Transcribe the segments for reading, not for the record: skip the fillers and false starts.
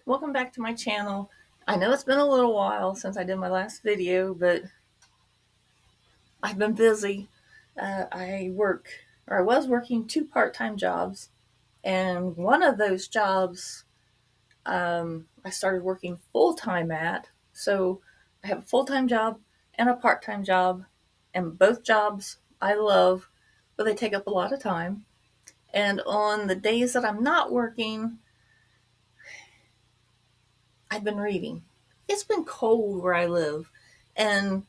welcome back to my channel. I know it's been a little while since I did my last video, but I've been busy. I was working two part-time jobs, and one of those jobs I started working full-time at. So I have a full-time job and a part-time job, and both jobs I love, but they take up a lot of time. And on the days that I'm not working, I've been reading. It's been cold where I live, and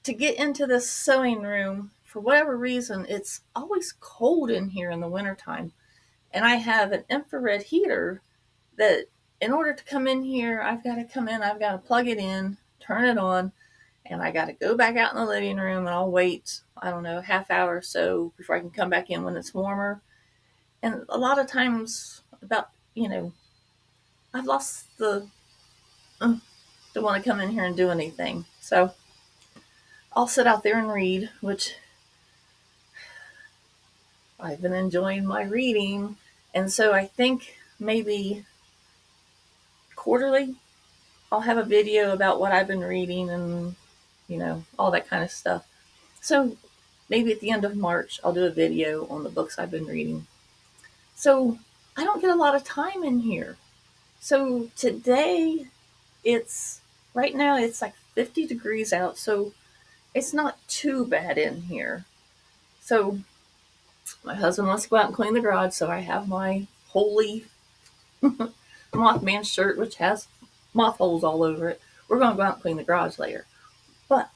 to get into this sewing room, for whatever reason, it's always cold in here in the wintertime. And I have an infrared heater that, in order to come in here, I've got to plug it in, turn it on, and I got to go back out in the living room, and I'll wait, I don't know, a half hour or so before I can come back in when it's warmer. And a lot of times, I've lost uh, to want to come in here and do anything. So I'll sit out there and read, which I've been enjoying my reading. And so I think maybe quarterly I'll have a video about what I've been reading and, all that kind of stuff. So maybe at the end of March, I'll do a video on the books I've been reading. So I don't get a lot of time in here. So today right now it's like 50 degrees out. So it's not too bad in here. So my husband wants to go out and clean the garage. So I have my holy Mothman shirt, which has moth holes all over it. We're going to go out and clean the garage later. But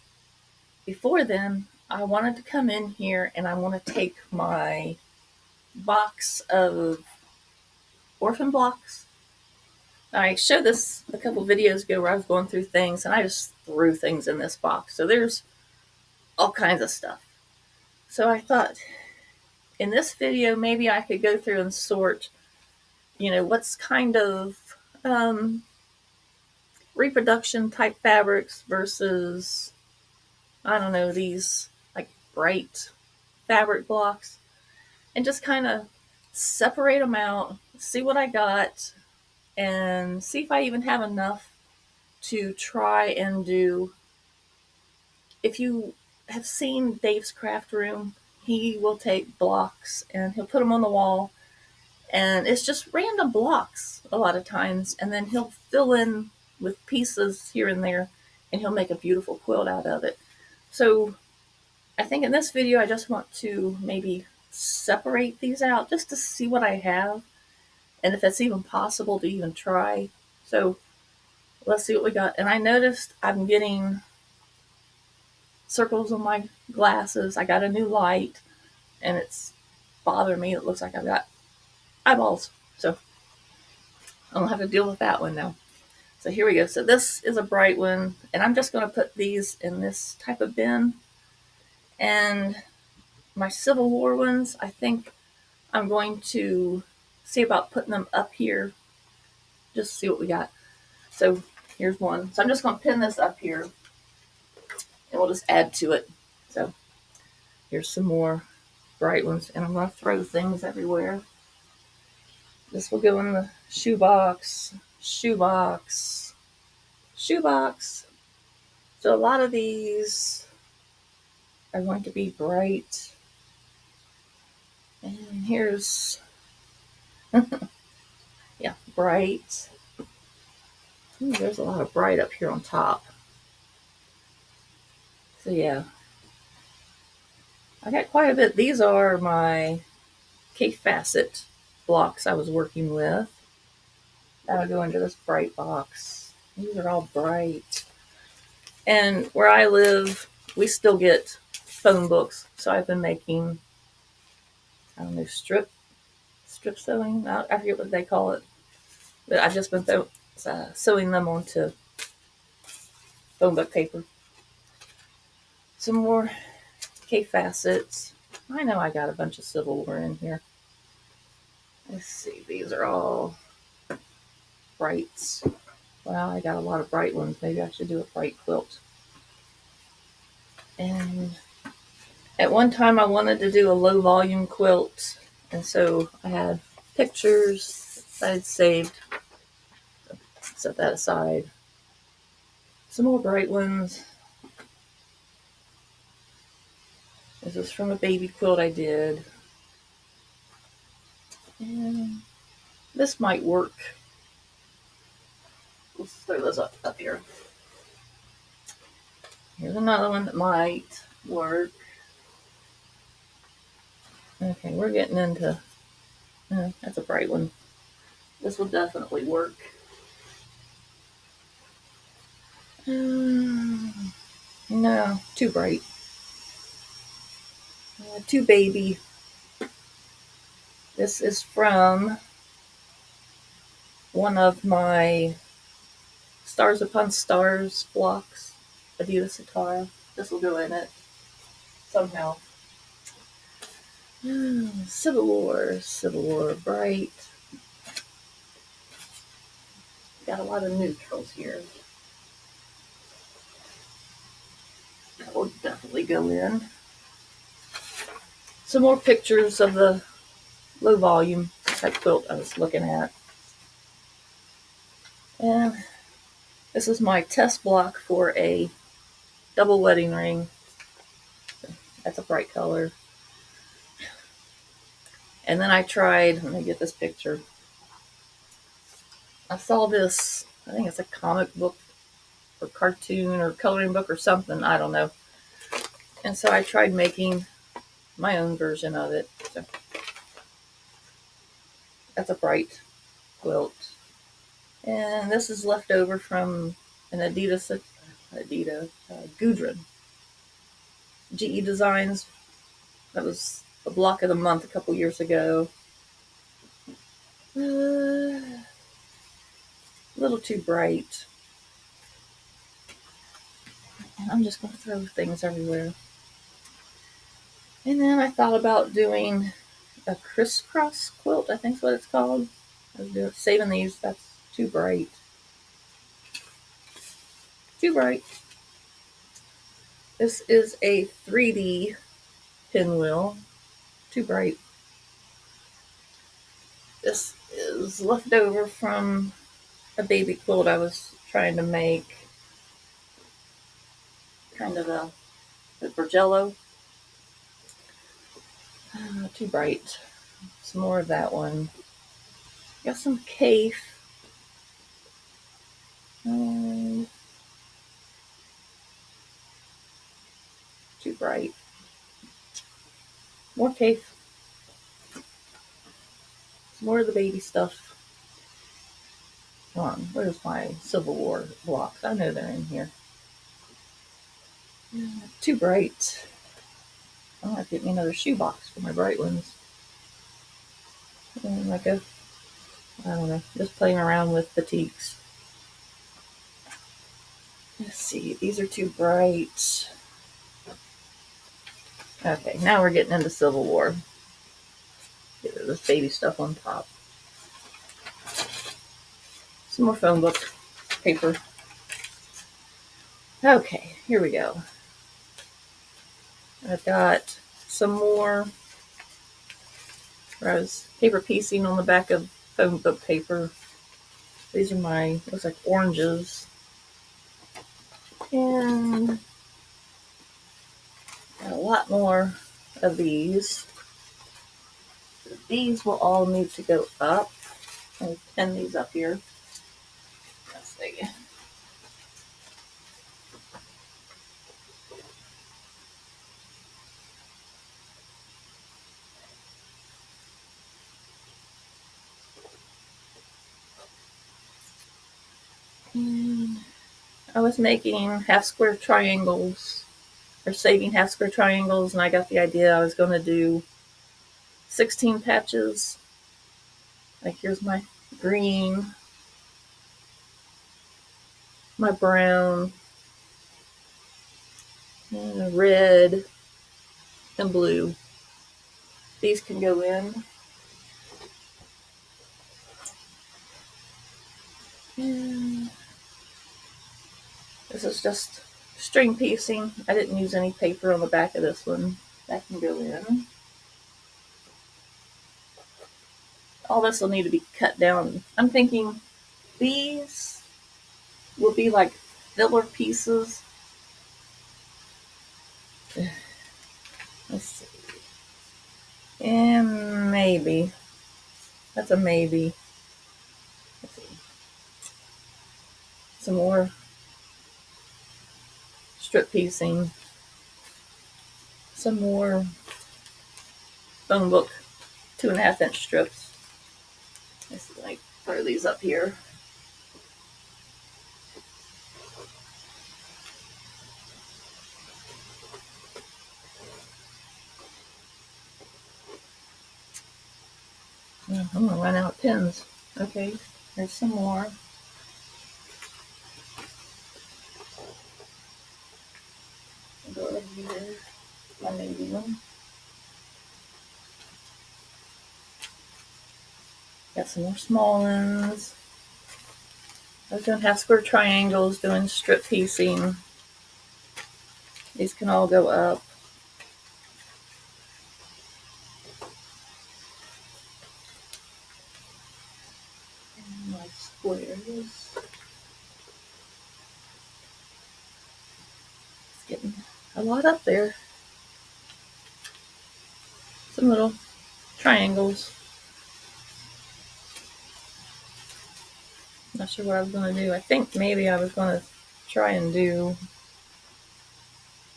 before then, I wanted to come in here and I want to take my box of Orphan blocks. I showed this a couple videos ago where I was going through things and I just threw things in this box. So there's all kinds of stuff. So I thought in this video, maybe I could go through and sort, what's kind of reproduction type fabrics versus, I don't know, these like bright fabric blocks, and just kind of separate them out, see what I got, and see if I even have enough to try and do. If you have seen Dave's craft room, he will take blocks and he'll put them on the wall, and it's just random blocks a lot of times, and then he'll fill in with pieces here and there, and he'll make a beautiful quilt out of it. So I think in this video, I just want to maybe separate these out just to see what I have, and if it's even possible to even try. So let's see what we got. And I noticed I'm getting circles on my glasses. I got a new light, and it's bothering me. It looks like I've got eyeballs. So I don't have to deal with that one now. So here we go. So this is a bright one, and I'm just going to put these in this type of bin. And my Civil War ones, I think I'm going to see about putting them up here. Just see what we got. So here's one. So I'm just going to pin this up here, and we'll just add to it. So here's some more bright ones, and I'm going to throw things everywhere. This will go in the shoebox. So a lot of these are going to be bright. And here's, yeah, bright. Ooh, there's a lot of bright up here on top. So yeah, I got quite a bit. These are my K-Facet blocks I was working with. That'll go into this bright box. These are all bright. And where I live, we still get phone books. So I've been making, I don't know, strip sewing. I forget what they call it. But I've just been sewing them onto phone book paper. Some more K-Facets. I know I got a bunch of Civil War in here. Let's see. These are all brights. Wow, I got a lot of bright ones. Maybe I should do a bright quilt. And at one time I wanted to do a low volume quilt, and so I had pictures that I'd saved. Set that aside. Some more bright ones. This is from a baby quilt I did. And this might work. Let's throw those up here. Here's another one that might work. Okay, we're getting into... that's a bright one. This will definitely work. No, too bright. Too baby. This is from one of my Stars Upon Stars blocks. Adidas Satara. This will go in it somehow. Civil War, bright. Got a lot of neutrals here. That will definitely go in. Some more pictures of the low volume type quilt I was looking at. And this is my test block for a double wedding ring. That's a bright color. And then I tried, let me get this picture. I saw this, I think it's a comic book or cartoon or coloring book or something, I don't know. And so I tried making my own version of it. So that's a bright quilt. And this is left over from an Adidas Gudrun GE Designs. That was a block of the month a couple years ago. A little too bright. And I'm just going to throw things everywhere. And then I thought about doing a crisscross quilt, I think is what it's called. I was saving these. That's too bright. Too bright. This is a 3D pinwheel. Too bright. This is left over from a baby quilt I was trying to make. Kind of a Bergello. Too bright. Some more of that one. Got some Cafe. Too bright. More Cafe. Some more of the baby stuff. Come on, where's my Civil War blocks? I know they're in here. Too bright. I'll have to get me another shoebox for my bright ones. And like I don't know, just playing around with batiks. Let's see, these are too bright. Okay, now we're getting into Civil War. Get rid of this baby stuff on top. Some more phone book paper. Okay, here we go. I've got some more where I was paper piecing on the back of phone book paper. These are my, looks like oranges. And got a lot more of these. These will all need to go up. I'll pin these up here. Let's see. And I was making half square triangles, or saving half square triangles, and I got the idea I was going to do 16 patches. Like here's my green, my brown, and red, and blue. These can go in. And this is just string piecing. I didn't use any paper on the back of this one. That can go in. All this will need to be cut down. I'm thinking these will be like filler pieces. Let's see. And maybe. That's a maybe. Let's see. Some more strip piecing. Some more phone book 2.5-inch strips. Let's like throw these up here. I'm gonna run out of pins. Okay, there's some more. Go over here. My maybe one. Got some more small ones. I was doing half square triangles, doing strip piecing. These can all go up. And my squares. It's getting a lot up there. Some little triangles. Not sure what I was going to do. I think maybe I was going to try and do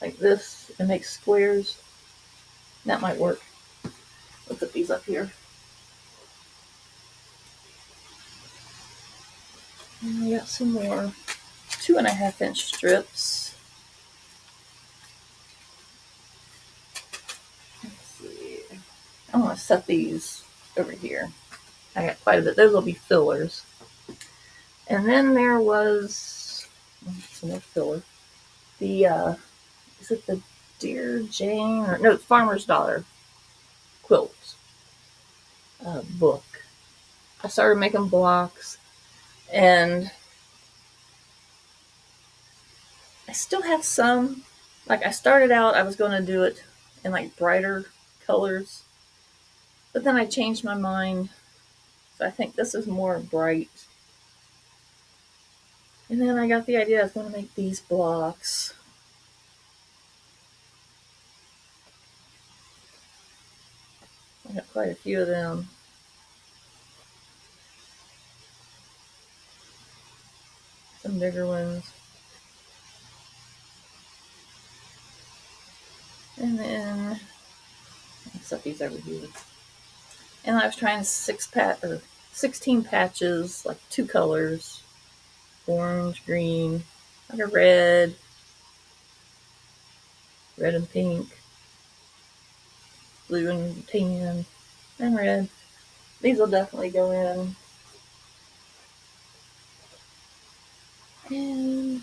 like this and make squares. That might work. We'll put these up here. And we got some more 2.5-inch strips. Let's see. I want to set these over here. I got quite a bit. Those will be fillers. And then there was some more filler. The is it the Dear Jane or no Farmer's Daughter quilt book. I started making blocks, and I still have some. Like I started out, I was going to do it in like brighter colors, but then I changed my mind. So I think this is more bright. And then I got the idea I was going to make these blocks. I got quite a few of them. Some bigger ones. And then I'll set these over here. And I was trying 16 patches, like 2 colors. Orange, green, like a red and pink, blue and tan, and red. These will definitely go in. And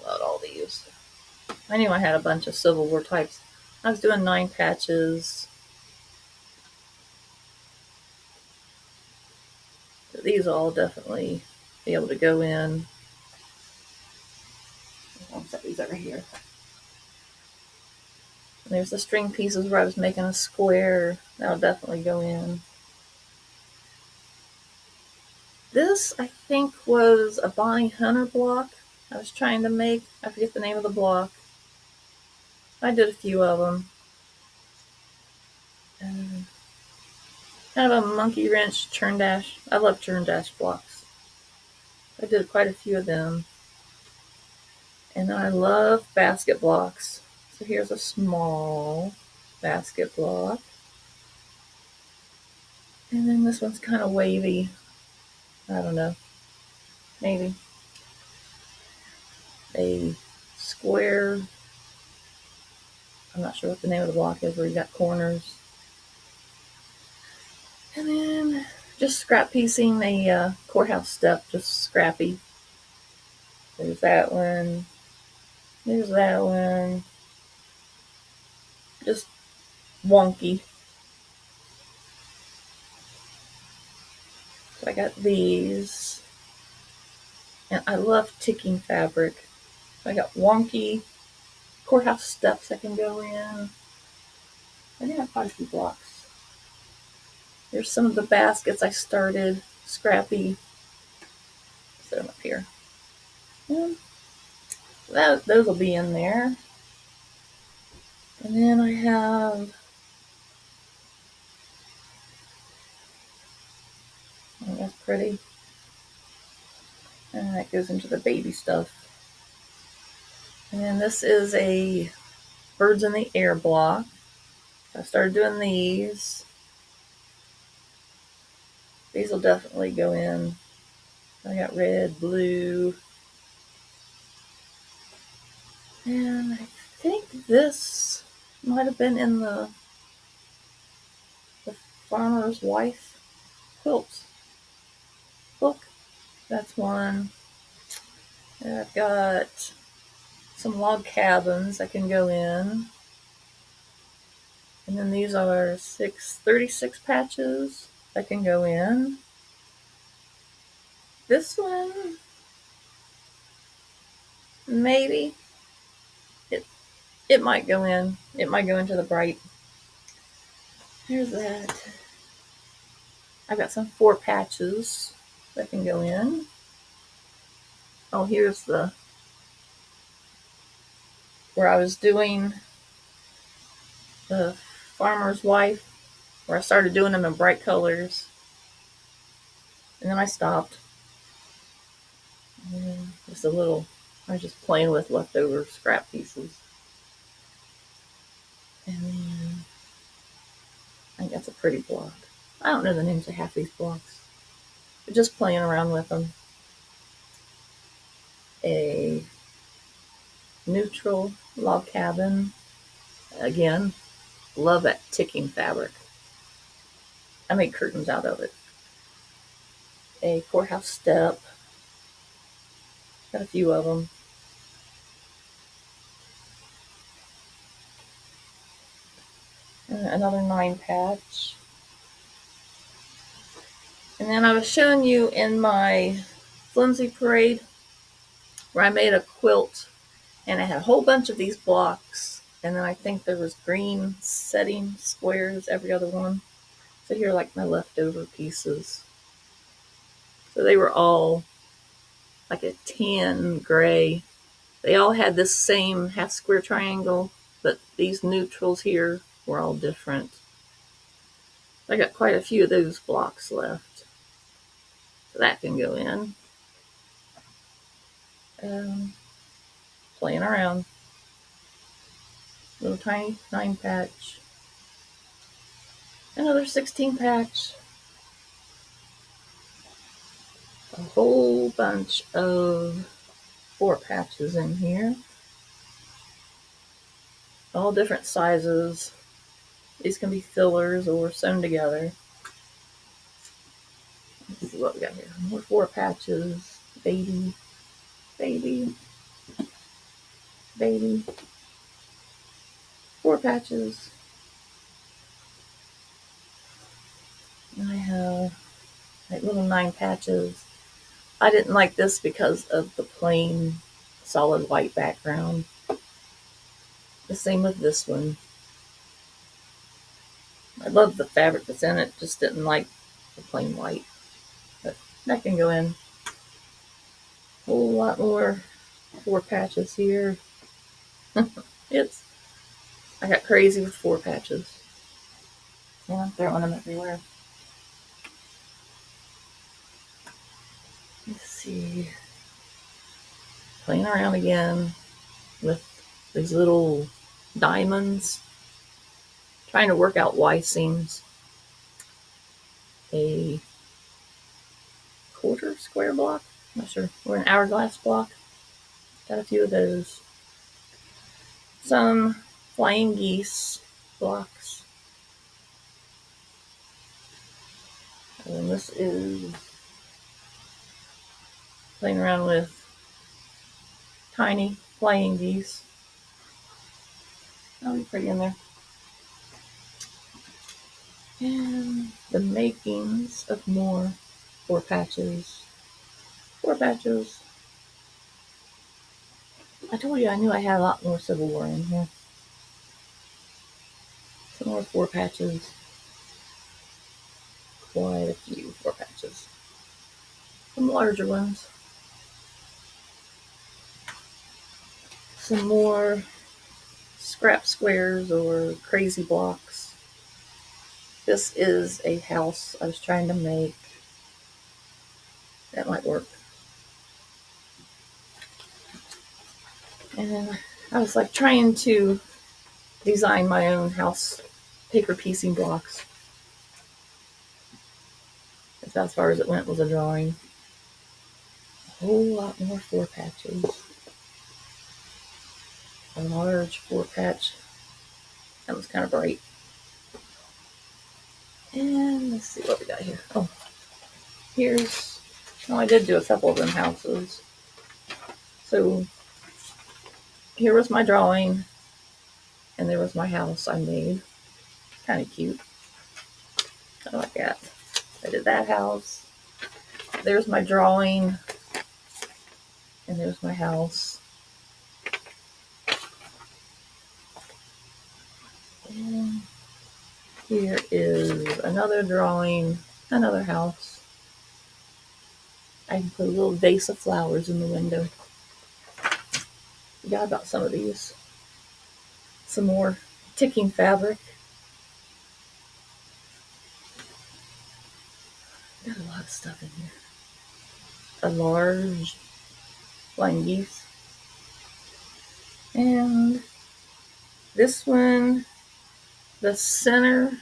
about all these. I knew I had a bunch of Civil War types. I was doing 9 patches. So these will all definitely be able to go in. I'll set these over here. And there's the string pieces where I was making a square. That'll definitely go in. This, I think, was a Bonnie Hunter block I was trying to make. I forget the name of the block. I did a few of them. Kind of a monkey wrench churn dash. I love churn dash blocks. I did quite a few of them. And I love basket blocks. So here's a small basket block. And then this one's kind of wavy. I don't know. Maybe. A square. I'm not sure what the name of the block is where you got corners. And then just scrap piecing a courthouse step, just scrappy. There's that one. There's that one. Just wonky. So I got these. And I love ticking fabric. So I got wonky courthouse steps I can go in. I think I have quite a few blocks. Here's some of the baskets I started scrappy. Set them up here. And those will be in there. And then I have, oh, that's pretty. And that goes into the baby stuff. And then this is a birds in the air block. I started doing these. These will definitely go in. I got red, blue. And I think this might have been in the farmer's wife quilt book. That's one. And I've got some log cabins that can go in. And then these are 36 patches that can go in. This one, maybe. It might go in. It might go into the bright. Here's that. I've got some 4 patches that can go in. Oh, here's the where I was doing the farmer's wife, where I started doing them in bright colors. And then I stopped. And just a little, I was just playing with leftover scrap pieces. And then I think that's a pretty block. I don't know the names of half these blocks. But just playing around with them. A neutral log cabin. Again, love that ticking fabric. I made curtains out of it. A courthouse step. Got a few of them. And another 9 patch. And then I was showing you in my flimsy parade where I made a quilt and I had a whole bunch of these blocks. And then I think there was green setting squares, every other one. So here are like my leftover pieces. So they were all like a tan gray. They all had this same half square triangle, but these neutrals here were all different. I got quite a few of those blocks left. So that can go in. Playing around. Little tiny 9 patch. Another 16 patch. A whole bunch of 4 patches in here. All different sizes. These can be fillers or sewn together. Let's see what we got here. More 4 patches. Baby. Baby. Baby. 4 patches. And I have like little 9 patches. I didn't like this because of the plain solid white background. The same with this one. I love the fabric that's in it, just didn't like the plain white. But that can go in. A whole lot more 4 patches here. I got crazy with 4 patches. And I'm throwing them everywhere. Let's see. Playing around again with these little diamonds. Trying to work out Y seams. A quarter square block, I'm not sure, or an hourglass block. Got a few of those. Some flying geese blocks. And this is playing around with tiny flying geese. That'll be pretty in there. And the makings of more 4 patches. 4 patches. I told you I knew I had a lot more Civil War in here. Some more 4 patches. Quite a few 4 patches. some larger ones. Some more scrap squares or crazy blocks. This is a house I was trying to make. That might work. And I was like trying to design my own house paper piecing blocks. That's as far as it went was a drawing. A whole lot more 4-patches. A large 4-patch. That was kind of bright. And let's see what we got here. Oh, I did do a couple of them houses. So here was my drawing, and there was my house I made. Kind of cute. I like that. I did that house. There's my drawing, and there's my house. And here is another drawing, another house. I can put a little vase of flowers in the window. Forgot about some of these. Some more ticking fabric. Got a lot of stuff in here. A large flying geese. And this one, the center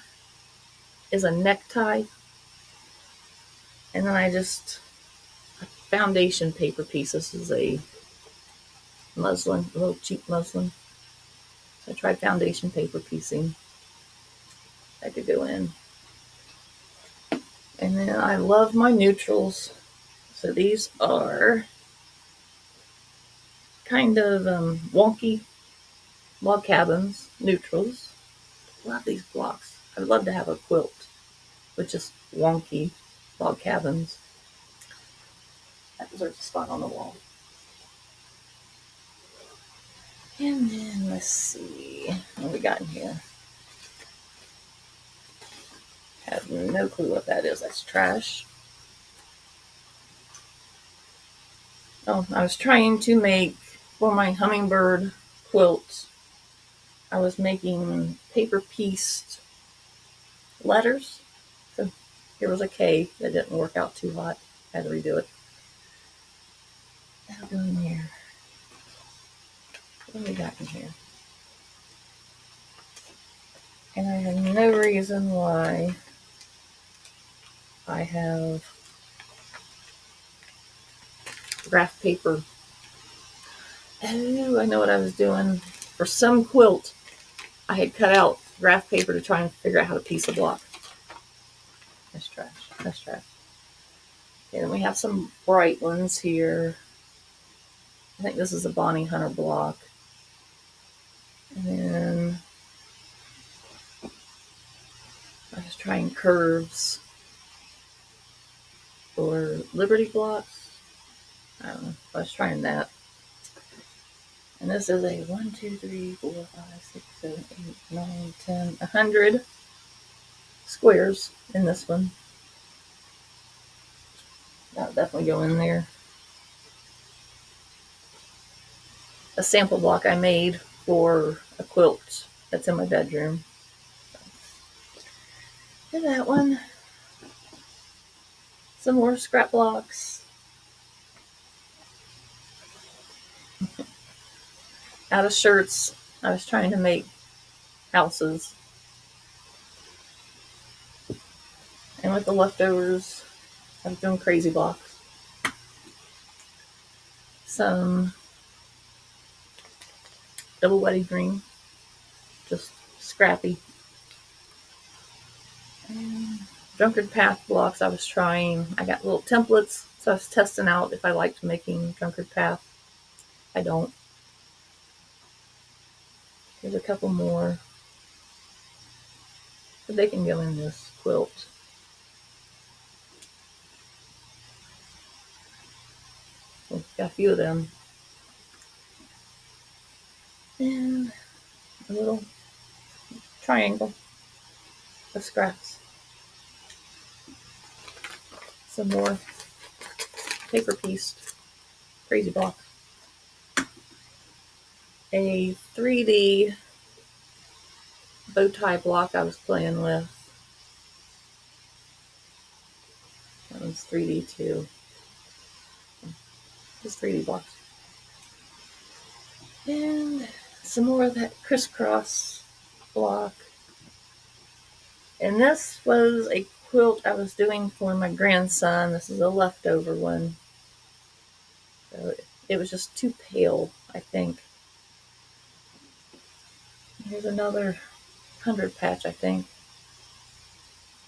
is a necktie. And then a foundation paper piece. This is a muslin, a little cheap muslin. So I tried foundation paper piecing. That could go in. And then I love my neutrals. So these are kind of wonky log cabins, neutrals. Love these blocks. I would love to have a quilt with just wonky log cabins. That deserves a spot on the wall. And then let's see what we got in here. Have no clue what that is. That's trash. Oh, I was trying to make, for my hummingbird quilt, I was making paper pieced letters. So here was a K that didn't work out too hot. I had to redo it. That'll go in here. What do we got in here? And I have no reason why I have graph paper. Oh, I know what I was doing. For some quilt, I had cut out graph paper to try and figure out how to piece a block. That's trash. That's trash. Okay, then we have some bright ones here. I think this is a Bonnie Hunter block. And then I was trying curves or Liberty blocks. I don't know. I was trying that. And this is a 1, 2, 3, 4, 5, 6, 7, 8, 9, 10, 100 squares in this one. That'll definitely go in there. A sample block I made for a quilt that's in my bedroom. And that one. Some more scrap blocks. Out of shirts, I was trying to make houses. And with the leftovers, I was doing crazy blocks. Some double wetted green, just scrappy. And Drunkard Path blocks I was trying. I got little templates, so I was testing out if I liked making Drunkard Path. I don't. There's a couple more. But they can go in this quilt. So got a few of them. And a little triangle of scraps. Some more paper pieced crazy block. A 3D bow tie block I was playing with. That one's 3D too. Just 3D blocks. And some more of that crisscross block. And this was a quilt I was doing for my grandson. This is a leftover one. So it was just too pale, I think. Here's another 100 patch, I think.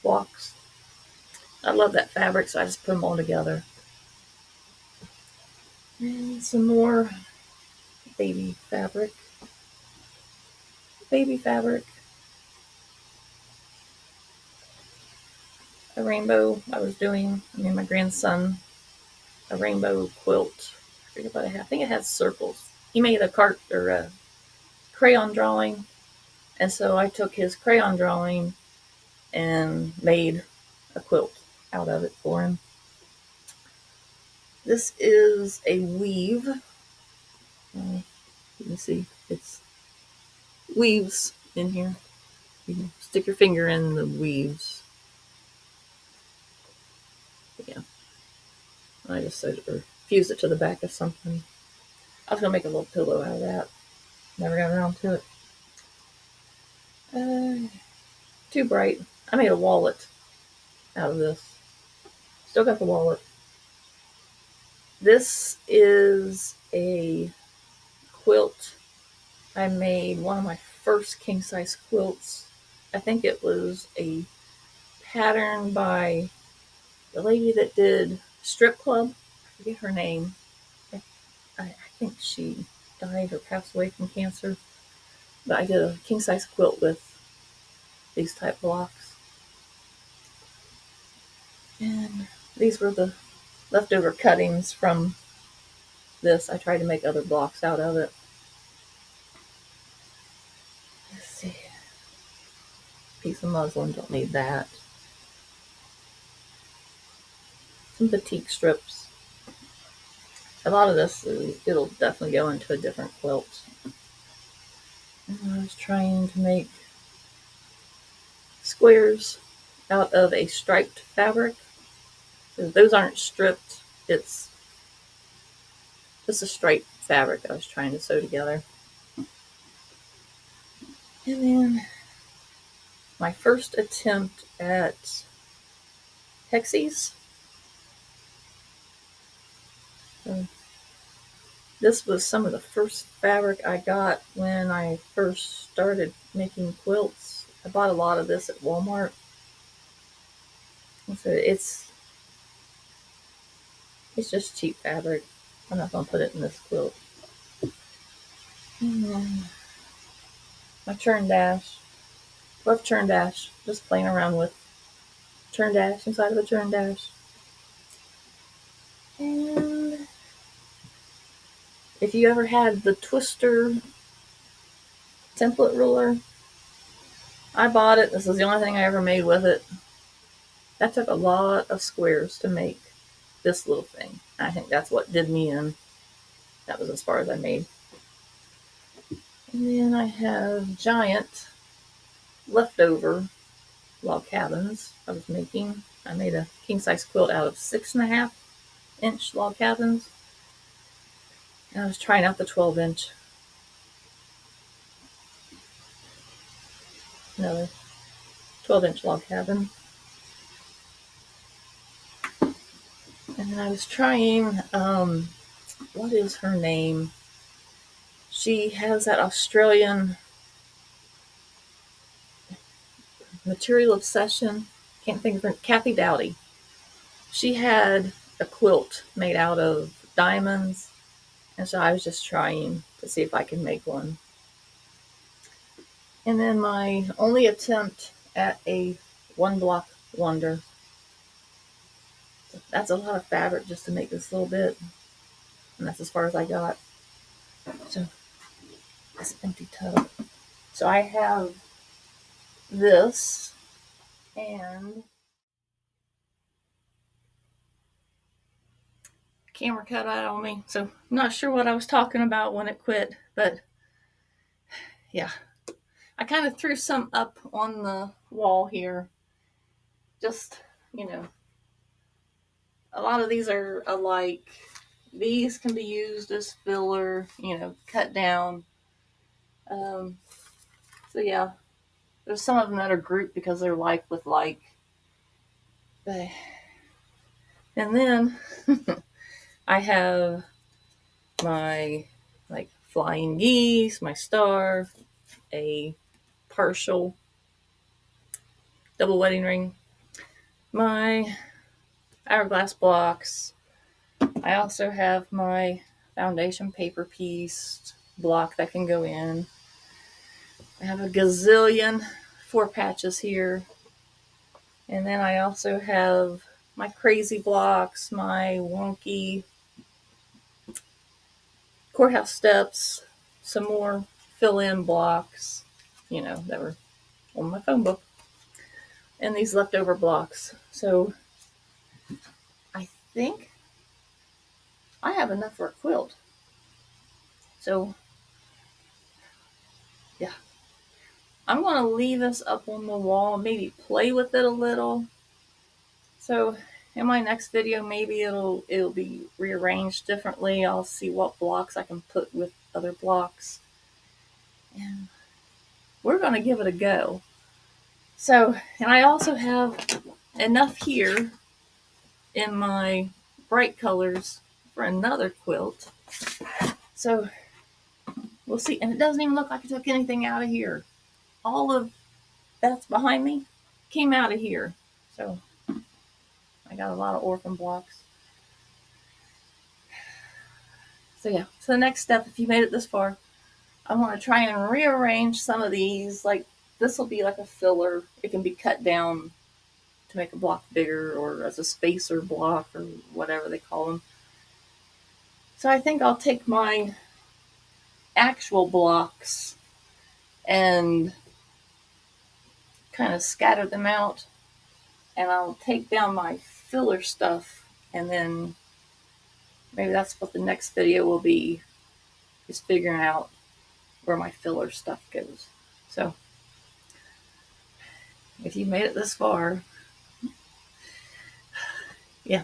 Blocks. I love that fabric, so I just put them all together. And some more baby fabric. Baby fabric. A rainbow I was doing. My grandson, a rainbow quilt. I forget what I had. I think it had circles. He made a crayon drawing, and so I took his crayon drawing and made a quilt out of it for him. This is a weave. You can see it's weaves in here. You can stick your finger in the weaves. Yeah. I just sewed it or fused it to the back of something. I was going to make a little pillow out of that. Never got around to it. Too bright. I made a wallet out of this. Still got the wallet. This is a quilt. I made one of my first king size quilts. I think it was a pattern by the lady that did Strip Club. I forget her name. I think she died or passed away from cancer. But I did a king size quilt with these type blocks. And these were the leftover cuttings from this. I tried to make other blocks out of it. Let's see. Piece of muslin, don't need that. Some batik strips. A lot of this, it'll definitely go into a different quilt. And I was trying to make squares out of a striped fabric. So those aren't stripped. It's just a striped fabric I was trying to sew together. And then my first attempt at hexies. This was some of the first fabric I got when I first started making quilts. I bought a lot of this at Walmart. So it's just cheap fabric. I'm not going to put it in this quilt. And then my churn dash. Love churn dash. Just playing around with churn dash inside of a churn dash. And if you ever had the Twister template ruler, I bought it. This is the only thing I ever made with it. That took a lot of squares to make this little thing. I think that's what did me in. That was as far as I made. And then I have giant leftover log cabins I was making. I made a king size quilt out of 6.5 inch log cabins. And I was trying out the 12-inch. Another 12-inch log cabin. And then I was trying, what is her name? She has that Australian material obsession. Can't think of her. Kathy Dowdy. She had a quilt made out of diamonds. And so I was just trying to see if I could make one. And then my only attempt at a one block wonder. That's a lot of fabric just to make this little bit. And that's as far as I got. So, this empty tub. So I have this and camera cut out on me, so I'm not sure what I was talking about when it quit, but yeah. I kind of threw some up on the wall here. Just, you know, a lot of these are alike. These can be used as filler, cut down. Um, so yeah, there's some of them that are grouped because they're like with like. But, and then I have my like flying geese, my star, a partial double wedding ring, my hourglass blocks. I also have my foundation paper piece block that can go in. I have a gazillion 4 patches here. And then I also have my crazy blocks, my wonky courthouse steps, some more fill-in blocks, that were on my phone book, and these leftover blocks. So I think I have enough for a quilt. So yeah, I'm going to leave this up on the wall, maybe play with it a little. So in my next video, maybe it'll be rearranged differently. I'll see what blocks I can put with other blocks. And we're going to give it a go. So, and I also have enough here in my bright colors for another quilt. So we'll see. And it doesn't even look like I took anything out of here. All of that's behind me came out of here. So I got a lot of Orphan blocks. So yeah, so the next step, if you made it this far, I want to try and rearrange some of these. Like this will be like a filler. It can be cut down to make a block bigger or as a spacer block or whatever they call them. So I think I'll take my actual blocks and kind of scatter them out, and I'll take down my filler stuff, and then maybe that's what the next video will be, is figuring out where my filler stuff goes. So if you made it this far, yeah,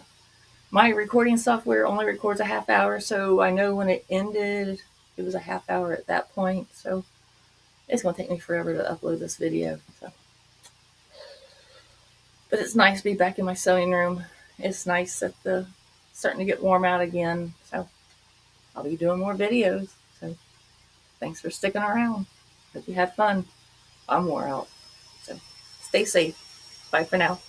my recording software only records a half hour, so I know when it ended it was a half hour at that point. So it's going to take me forever to upload this video. So, but it's nice to be back in my sewing room. It's nice that the starting to get warm out again. So I'll be doing more videos. So thanks for sticking around. Hope you had fun. I'm wore out. So stay safe. Bye for now.